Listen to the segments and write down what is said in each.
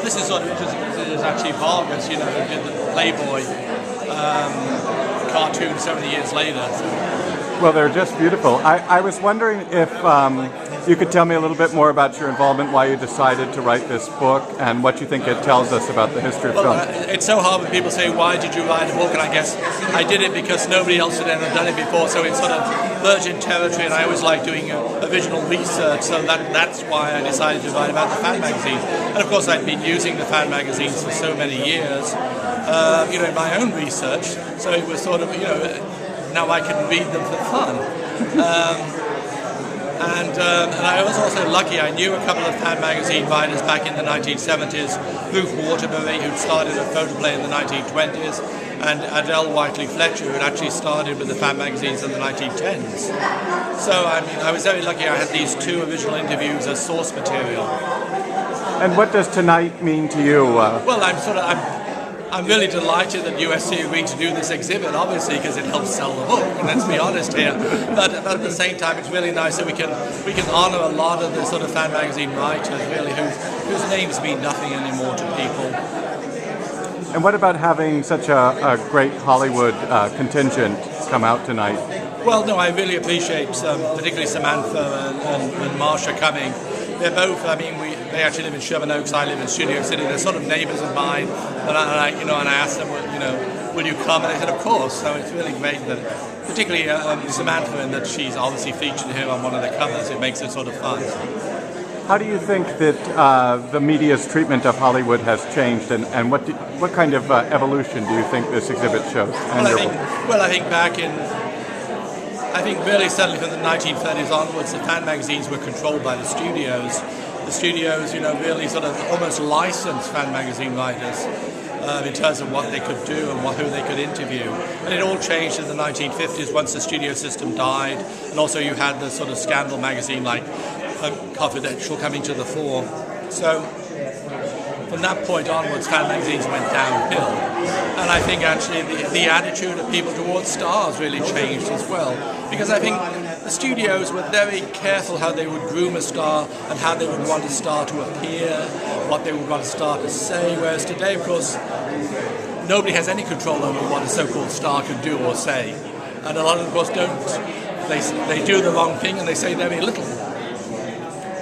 this is sort of interesting because it is actually Vargas, you know, who did the Playboy cartoon 70 years later. Well, they're just beautiful. I was wondering if you could tell me a little bit more about your involvement, why you decided to write this book, and what you think it tells us about the history of film. It's so hard when people say, why did you write a book? And I guess I did it because nobody else had ever done it before, so it's sort of virgin territory, and I always like doing original research, so that's why I decided to write about the fan magazines. And of course I've been using the fan magazines for so many years, you know, in my own research, so it was sort of, you know, now I can read them for fun. And I was also lucky. I knew a couple of fan magazine writers back in the 1970s, Ruth Waterbury, who started a photoplay in the 1920s, and Adele Whiteley Fletcher, who had actually started with the fan magazines in the 1910s. So I mean, I was very lucky. I had these two original interviews as source material. And what does tonight mean to you? Well, I'm really delighted that USC agreed to do this exhibit, obviously, because it helps sell the book, and let's be honest here. But at the same time, it's really nice that we can honour a lot of the sort of fan magazine writers, really, whose names mean nothing anymore to people. And what about having such a great Hollywood contingent come out tonight? Well, no, I really appreciate particularly Samantha and Marsha coming. They're both, I mean, they actually live in Sherman Oaks, I live in Studio City. They're sort of neighbours of mine, and I asked them, you know, will you come? And they said, of course. So it's really great that, particularly Samantha, and that she's obviously featured here on one of the covers. It makes it sort of fun. How do you think that the media's treatment of Hollywood has changed, and what kind of evolution do you think this exhibit shows? I think really certainly from the 1930s onwards, the fan magazines were controlled by the studios. The studios, you know, really sort of almost licensed fan magazine writers in terms of what they could do and who they could interview. And it all changed in the 1950s once the studio system died, and also you had the sort of scandal magazine like Confidential coming to the fore. So from that point onwards, fan magazines went downhill. And I think actually the attitude of people towards stars really changed as well. Because I think the studios were very careful how they would groom a star and how they would want a star to appear, what they would want a star to say. Whereas today, of course, nobody has any control over what a so-called star can do or say. And a lot of them, of course, don't. They do the wrong thing and they say very little.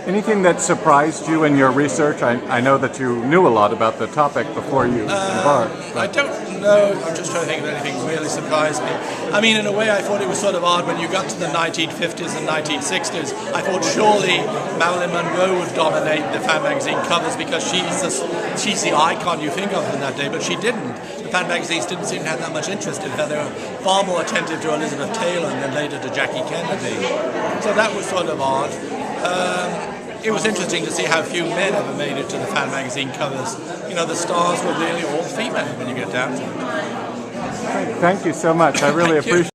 Anything that surprised you in your research? I know that you knew a lot about the topic before you embarked. I don't know. I'm just trying to think of anything that really surprised me. I mean, in a way, I thought it was sort of odd when you got to the 1950s and 1960s. I thought surely Marilyn Monroe would dominate the fan magazine covers because she's the icon you think of in that day, but she didn't. The fan magazines didn't seem to have that much interest in her. They were far more attentive to Elizabeth Taylor and then later to Jackie Kennedy. So that was sort of odd. It was interesting to see how few men ever made it to the fan magazine covers. You know, the stars were really all female when you get down to it. Thank you so much. I really appreciate it.